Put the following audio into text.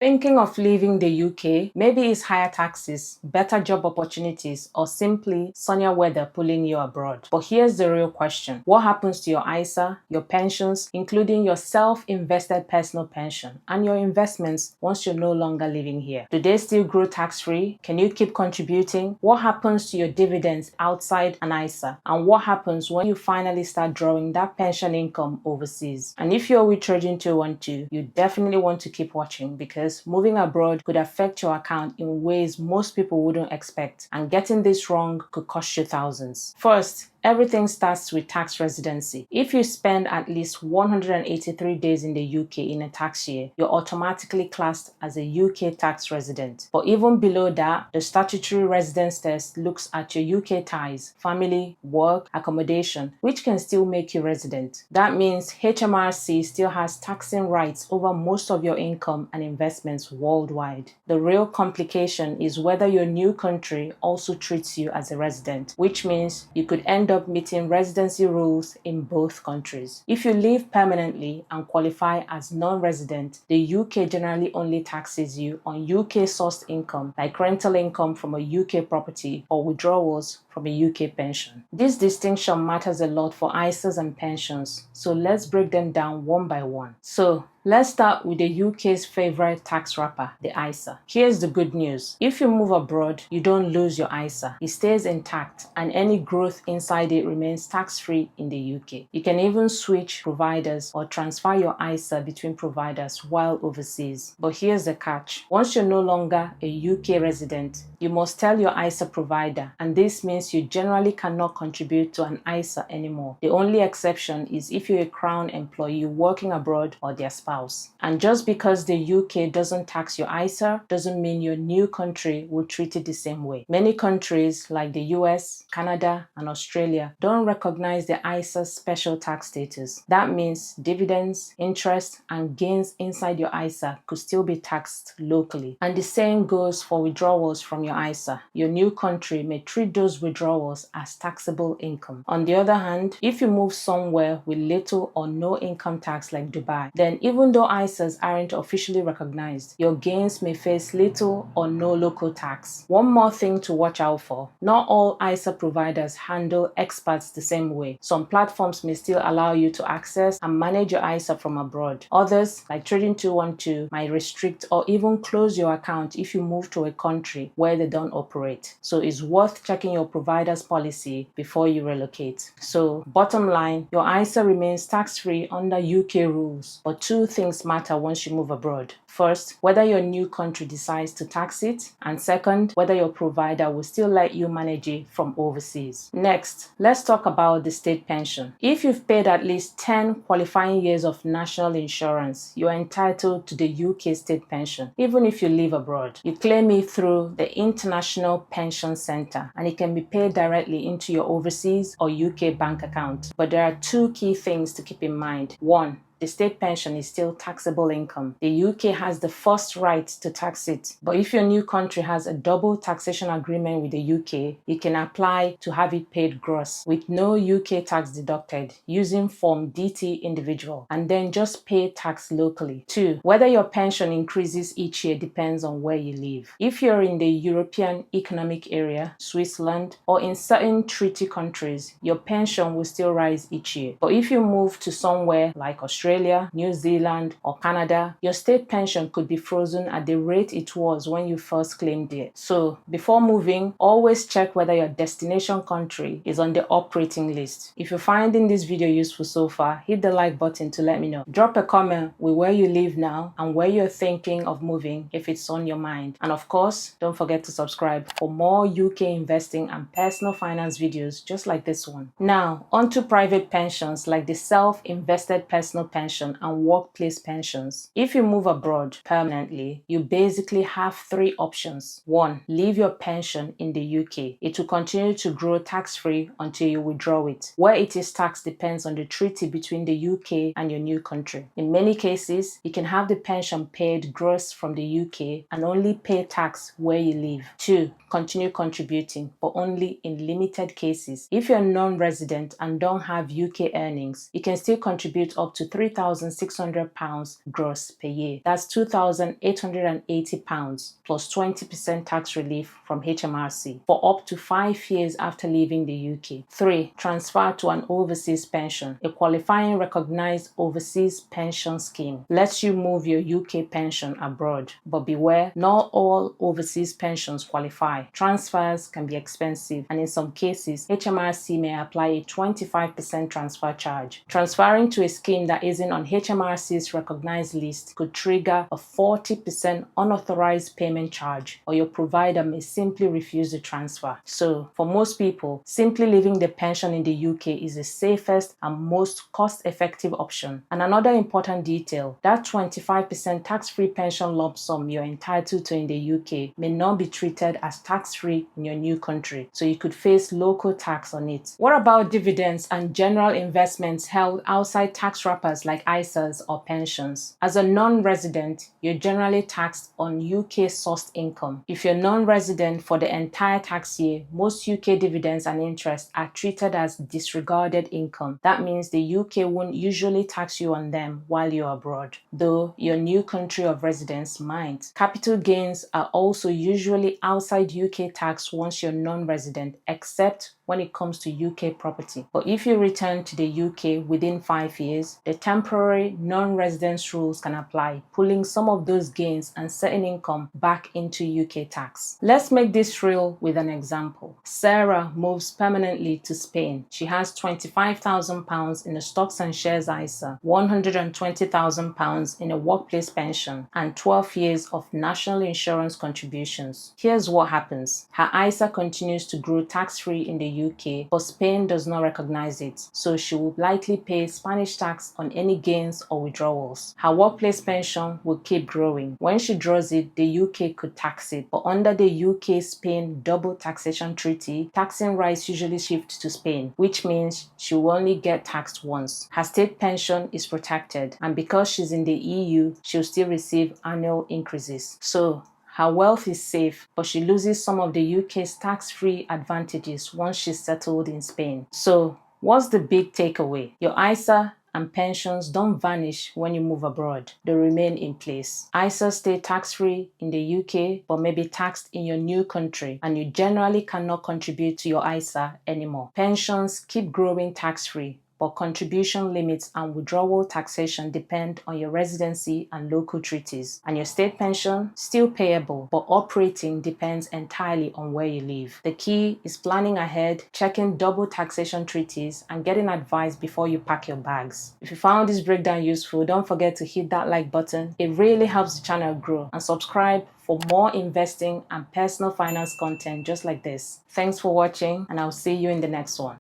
Thinking of leaving the UK? Maybe it's higher taxes, better job opportunities, or simply sunnier weather pulling you abroad. But here's the real question. What happens to your ISA, your pensions, including your self-invested personal pension, and your investments once you're no longer living here? Do they still grow tax-free? Can you keep contributing? What happens to your dividends outside an ISA? And what happens when you finally start drawing that pension income overseas? And if you're with Trading 212, you definitely want to keep watching, because moving abroad could affect your account in ways most people wouldn't expect, and getting this wrong could cost you thousands. First, everything starts with tax residency. If you spend at least 183 days in the UK in a tax year, you're automatically classed as a UK tax resident. But even below that, the statutory residence test looks at your UK ties, family, work, accommodation, which can still make you resident. That means HMRC still has taxing rights over most of your income and investments worldwide. The real complication is whether your new country also treats you as a resident, which means you could end up meeting residency rules in both countries. If you live permanently and qualify as non-resident, the UK generally only taxes you on UK-sourced income, like rental income from a UK property or withdrawals from a UK pension. This distinction matters a lot for ISAs and pensions, so let's break them down one by one. So, let's start with the UK's favorite tax wrapper, the ISA. Here's the good news. If you move abroad, you don't lose your ISA. It stays intact, and any growth inside it remains tax-free in the UK. You can even switch providers or transfer your ISA between providers while overseas. But here's the catch. Once you're no longer a UK resident, you must tell your ISA provider, and this means you generally cannot contribute to an ISA anymore. The only exception is if you're a Crown employee working abroad or their spouse. And just because the UK doesn't tax your ISA doesn't mean your new country will treat it the same way. Many countries like the US, Canada, and Australia don't recognize the ISA's special tax status. That means dividends, interest, and gains inside your ISA could still be taxed locally. And the same goes for withdrawals from your ISA. Your new country may treat those withdrawals as taxable income. On the other hand, if you move somewhere with little or no income tax like Dubai, then even though ISAs aren't officially recognized, your gains may face little or no local tax. One more thing to watch out for. Not all ISA providers handle expats the same way. Some platforms may still allow you to access and manage your ISA from abroad. Others, like Trading 212, might restrict or even close your account if you move to a country where they don't operate. So it's worth checking your provider's policy before you relocate. So, bottom line, your ISA remains tax-free under UK rules, but two things matter once you move abroad. First, whether your new country decides to tax it, and second, whether your provider will still let you manage it from overseas. Next, let's talk about the state pension. If you've paid at least 10 qualifying years of national insurance, you are entitled to the UK state pension, even if you live abroad. You claim it through the International Pension Centre, and it can be paid directly into your overseas or UK bank account. But there are two key things to keep in mind. One, the state pension is still taxable income. The UK has the first right to tax it. But if your new country has a double taxation agreement with the UK, you can apply to have it paid gross with no UK tax deducted using Form DT individual, and then just pay tax locally. 2. Whether your pension increases each year depends on where you live. If you're in the European Economic Area, Switzerland, or in certain treaty countries, your pension will still rise each year. But if you move to somewhere like Australia, New Zealand, or Canada, your state pension could be frozen at the rate it was when you first claimed it. So, before moving, always check whether your destination country is on the operating list. If you're finding this video useful so far, hit the like button to let me know. Drop a comment with where you live now and where you're thinking of moving if it's on your mind. And of course, don't forget to subscribe for more UK investing and personal finance videos just like this one. Now, onto private pensions like the self-invested personal pension and workplace pensions. If you move abroad permanently, you basically have three options. 1. Leave your pension in the UK. It will continue to grow tax-free until you withdraw it. Where it is taxed depends on the treaty between the UK and your new country. In many cases, you can have the pension paid gross from the UK and only pay tax where you live. 2. Continue contributing, but only in limited cases. If you're non-resident and don't have UK earnings, you can still contribute up to £3,600 gross per year. That's £2,880 plus 20% tax relief from HMRC for up to 5 years after leaving the UK. 3. Transfer to an overseas pension. A qualifying recognized overseas pension scheme lets you move your UK pension abroad, but beware, not all overseas pensions qualify. Transfers can be expensive, and in some cases, HMRC may apply a 25% transfer charge. Transferring to a scheme that isn't on HMRC's recognized list could trigger a 40% unauthorized payment charge, or your provider may simply refuse the transfer. So, for most people, simply leaving the pension in the UK is the safest and most cost-effective option. And another important detail, that 25% tax-free pension lump sum you're entitled to in the UK may not be treated as tax-free in your new country, so you could face local tax on it. What about dividends and general investments held outside tax wrappers like ISAs or pensions? As a non-resident, you're generally taxed on UK-sourced income. If you're non-resident for the entire tax year, most UK dividends and interest are treated as disregarded income. That means the UK won't usually tax you on them while you're abroad, though your new country of residence might. Capital gains are also usually outside UK tax once you're non-resident, except when it comes to UK property. But if you return to the UK within 5 years, the temporary non-residence rules can apply, pulling some of those gains and certain income back into UK tax. Let's make this real with an example. Sarah moves permanently to Spain. She has £25,000 in a stocks and shares ISA, £120,000 in a workplace pension, and 12 years of national insurance contributions. Here's what happens. Her ISA continues to grow tax-free in the UK, but Spain does not recognize it, so she will likely pay Spanish tax on any gains or withdrawals. Her workplace pension will keep growing. When she draws it, the UK could tax it, but under the UK-Spain double taxation treaty, taxing rights usually shift to Spain, which means she will only get taxed once. Her state pension is protected, and because she's in the EU, she'll still receive annual increases. So, her wealth is safe, but she loses some of the UK's tax-free advantages once she's settled in Spain. So, what's the big takeaway? Your ISA and pensions don't vanish when you move abroad. They remain in place. ISAs stay tax-free in the UK, but may be taxed in your new country, and you generally cannot contribute to your ISA anymore. Pensions keep growing tax-free, but contribution limits and withdrawal taxation depend on your residency and local treaties. And your state pension, still payable, but operating depends entirely on where you live. The key is planning ahead, checking double taxation treaties, and getting advice before you pack your bags. If you found this breakdown useful, don't forget to hit that like button. It really helps the channel grow, and subscribe for more investing and personal finance content just like this. Thanks for watching, and I'll see you in the next one.